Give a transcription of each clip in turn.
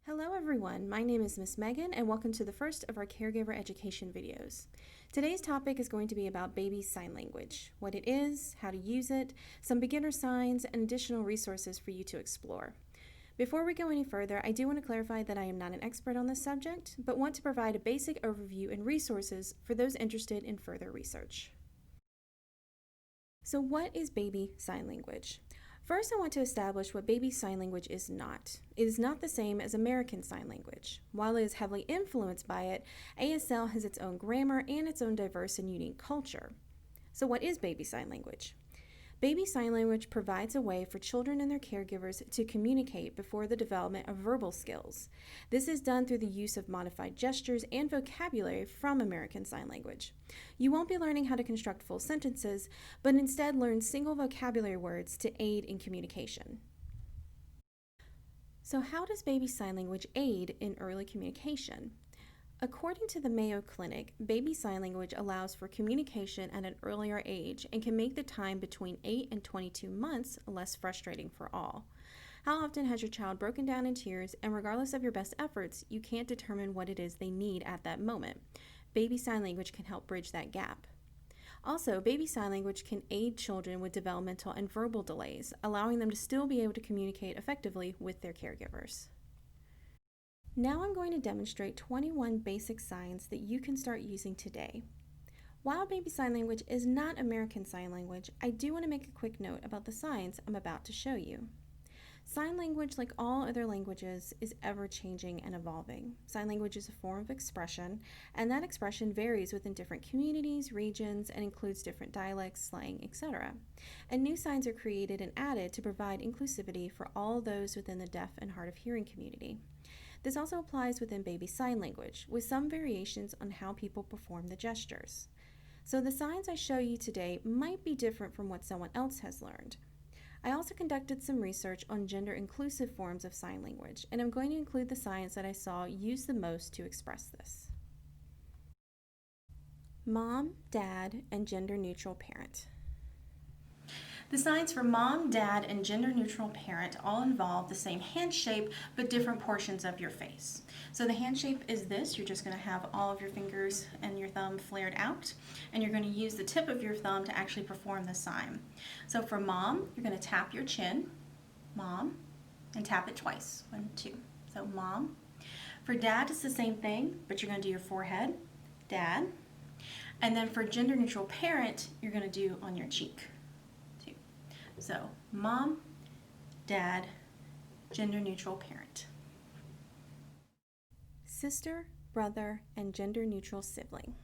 Hello everyone, my name is Miss Megan and welcome to the first of our caregiver education videos. Today's topic is going to be about baby sign language, what it is, how to use it, some beginner signs, and additional resources for you to explore. Before we go any further, I do want to clarify that I am not an expert on this subject, but want to provide a basic overview and resources for those interested in further research. So what is baby sign language? First, I want to establish what baby sign language is not. It is not the same as American Sign Language. While it is heavily influenced by it, ASL has its own grammar and its own diverse and unique culture. So what is baby sign language? Baby sign language provides a way for children and their caregivers to communicate before the development of verbal skills. This is done through the use of modified gestures and vocabulary from American Sign Language. You won't be learning how to construct full sentences, but instead learn single vocabulary words to aid in communication. So how does baby sign language aid in early communication? According to the Mayo Clinic, baby sign language allows for communication at an earlier age and can make the time between 8 and 22 months less frustrating for all. How often has your child broken down in tears, and regardless of your best efforts, you can't determine what it is they need at that moment? Baby sign language can help bridge that gap. Also, baby sign language can aid children with developmental and verbal delays, allowing them to still be able to communicate effectively with their caregivers. Now I'm going to demonstrate 21 basic signs that you can start using today. While baby sign language is not American Sign Language, I do want to make a quick note about the signs I'm about to show you. Sign language, like all other languages, is ever-changing and evolving. Sign language is a form of expression, and that expression varies within different communities, regions, and includes different dialects, slang, etc. And new signs are created and added to provide inclusivity for all those within the deaf and hard of hearing community. This also applies within baby sign language, with some variations on how people perform the gestures. So the signs I show you today might be different from what someone else has learned. I also conducted some research on gender-inclusive forms of sign language, and I'm going to include the signs that I saw used the most to express this. Mom, dad, and gender-neutral parent. The signs for mom, dad, and gender-neutral parent all involve the same hand shape, but different portions of your face. So the hand shape is this. You're just going to have all of your fingers and your thumb flared out, and you're going to use the tip of your thumb to actually perform the sign. So for mom, you're going to tap your chin, mom, and tap it twice. 1, 2. So mom. For dad, it's the same thing, but you're going to do your forehead, dad. And then for gender-neutral parent, you're going to do on your cheek. So, mom, dad, gender-neutral parent. Sister, brother, and gender-neutral sibling.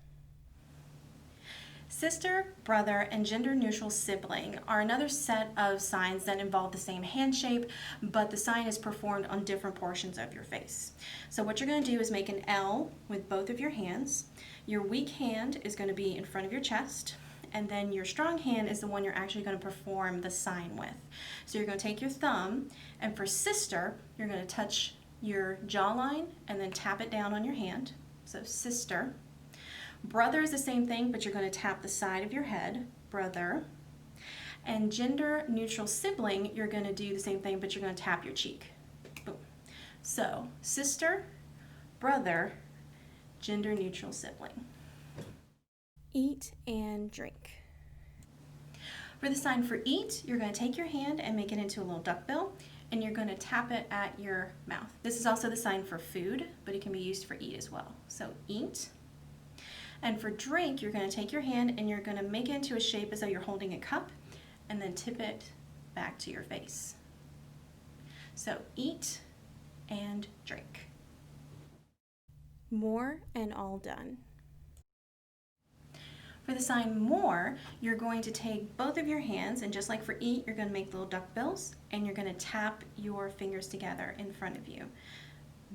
Sister, brother, and gender-neutral sibling are another set of signs that involve the same hand shape, but the sign is performed on different portions of your face. So what you're going to do is make an L with both of your hands. Your weak hand is going to be in front of your chest, and then your strong hand is the one you're actually going to perform the sign with. So you're going to take your thumb, and for sister, you're going to touch your jawline and then tap it down on your hand. So sister. Brother is the same thing, but you're going to tap the side of your head, brother. And gender neutral sibling, you're going to do the same thing, but you're going to tap your cheek. Boom. So sister, brother, gender neutral sibling. Eat and drink. For the sign for eat, you're going to take your hand and make it into a little duckbill, and you're going to tap it at your mouth. This is also the sign for food, but it can be used for eat as well. So eat. And for drink, you're going to take your hand and you're going to make it into a shape as though you're holding a cup, and then tip it back to your face. So eat and drink. More and all done. For the sign more, you're going to take both of your hands, and just like for eat, you're going to make little duck bills, and you're going to tap your fingers together in front of you.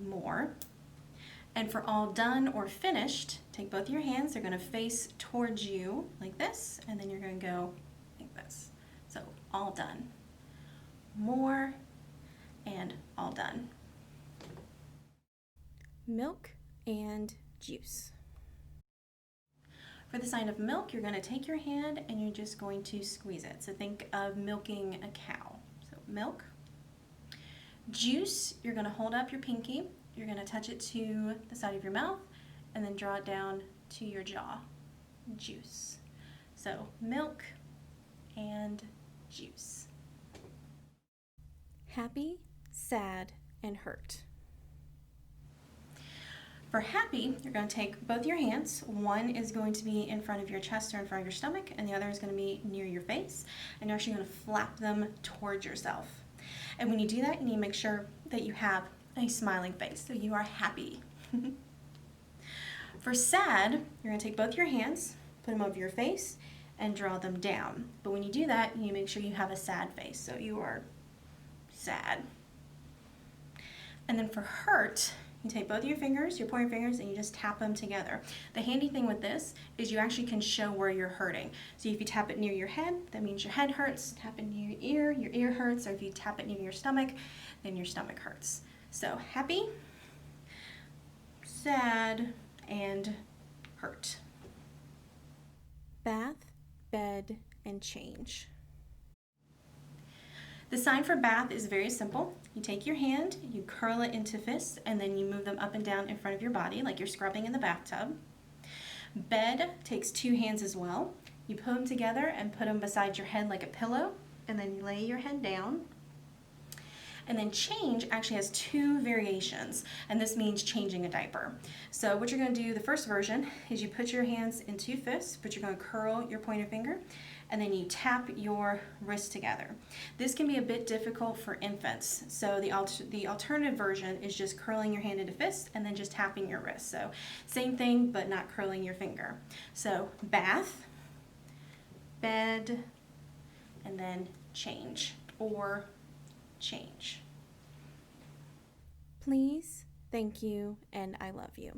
More. And for all done or finished, take both your hands, they're going to face towards you like this, and then you're going to go like this. So all done. More and all done. Milk and juice. For the sign of milk, you're going to take your hand and you're just going to squeeze it. So think of milking a cow. So milk, Juice, you're going to hold up your pinky, you're going to touch it to the side of your mouth, and then draw it down to your jaw. Juice. So milk and juice. Happy, sad, and hurt. For happy, you're going to take both your hands. One is going to be in front of your chest or in front of your stomach, and the other is going to be near your face. And you're actually going to flap them towards yourself. And when you do that, you need to make sure that you have a smiling face, so you are happy. For sad, you're going to take both your hands, put them over your face, and draw them down. But when you do that, you need to make sure you have a sad face, so you are sad. And then for hurt, you take both of your fingers, your pointer fingers, and you just tap them together. The handy thing with this is you actually can show where you're hurting. So if you tap it near your head, that means your head hurts. Tap it near your ear hurts. Or if you tap it near your stomach, then your stomach hurts. So happy, sad, and hurt. Bath, bed, and change. The sign for bath is very simple. You take your hand, you curl it into fists, and then you move them up and down in front of your body like you're scrubbing in the bathtub. Bed takes two hands as well. You put them together and put them beside your head like a pillow, and then you lay your head down. And then change actually has two variations, and this means changing a diaper. So what you're going to do, the first version, is you put your hands in two fists, but you're going to curl your pointer finger, and then you tap your wrists together. This can be a bit difficult for infants, so the alternative version is just curling your hand into fists and then just tapping your wrist. So same thing, but not curling your finger. So bath, bed, and then change, or change. Please, thank you, and I love you.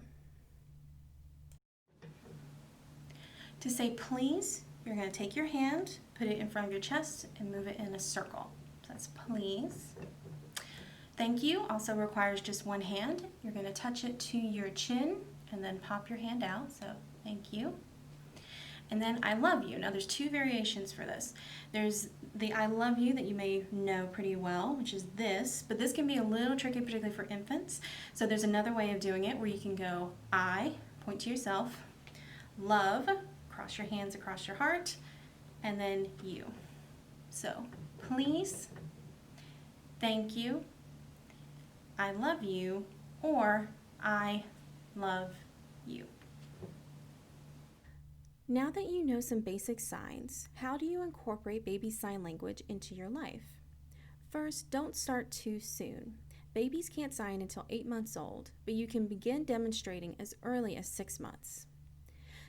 To say please, you're going to take your hand, put it in front of your chest, and move it in a circle. So that's please. Thank you also requires just one hand. You're going to touch it to your chin and then pop your hand out. So thank you. And then I love you. Now there's two variations for this. There's the I love you that you may know pretty well, which is this, but this can be a little tricky, particularly for infants. So there's another way of doing it where you can go I, point to yourself, love, cross your hands across your heart, and then you. So please, thank you, I love you, or I love you. Now that you know some basic signs, how do you incorporate baby sign language into your life? First, don't start too soon. Babies can't sign until 8 months old, but you can begin demonstrating as early as 6 months.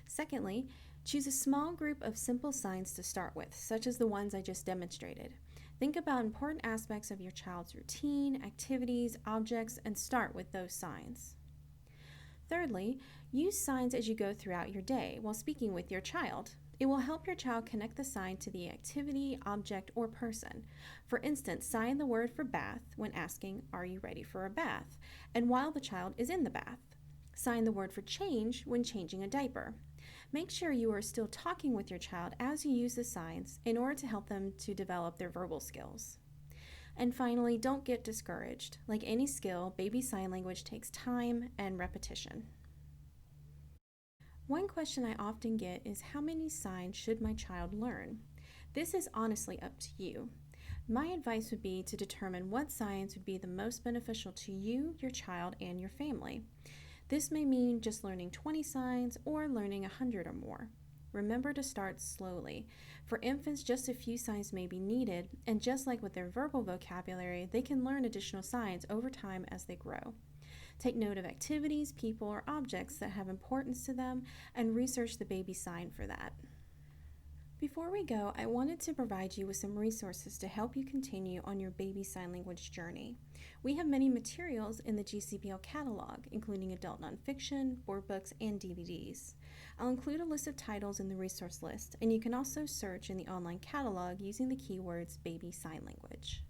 Secondly, choose a small group of simple signs to start with, such as the ones I just demonstrated. Think about important aspects of your child's routine, activities, objects, and start with those signs. Thirdly, use signs as you go throughout your day while speaking with your child. It will help your child connect the sign to the activity, object, or person. For instance, sign the word for bath when asking, "Are you ready for a bath?" and while the child is in the bath. Sign the word for change when changing a diaper. Make sure you are still talking with your child as you use the signs in order to help them to develop their verbal skills. And finally, don't get discouraged. Like any skill, baby sign language takes time and repetition. One question I often get is how many signs should my child learn? This is honestly up to you. My advice would be to determine what signs would be the most beneficial to you, your child, and your family. This may mean just learning 20 signs or learning 100 or more. Remember to start slowly. For infants, just a few signs may be needed, and just like with their verbal vocabulary, they can learn additional signs over time as they grow. Take note of activities, people, or objects that have importance to them, and research the baby sign for that. Before we go, I wanted to provide you with some resources to help you continue on your baby sign language journey. We have many materials in the GCPL catalog, including adult nonfiction, board books, and DVDs. I'll include a list of titles in the resource list, and you can also search in the online catalog using the keywords baby sign language.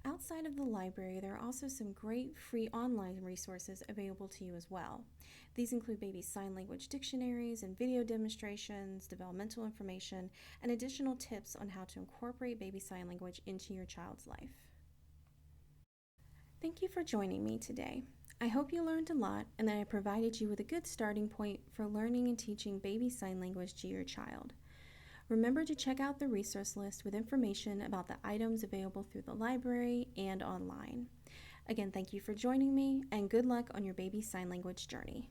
Outside of the library, there are also some great free online resources available to you as well. These include baby sign language dictionaries and video demonstrations, developmental information, and additional tips on how to incorporate baby sign language into your child's life. Thank you for joining me today. I hope you learned a lot and that I provided you with a good starting point for learning and teaching baby sign language to your child. Remember to check out the resource list with information about the items available through the library and online. Again, thank you for joining me and good luck on your baby sign language journey.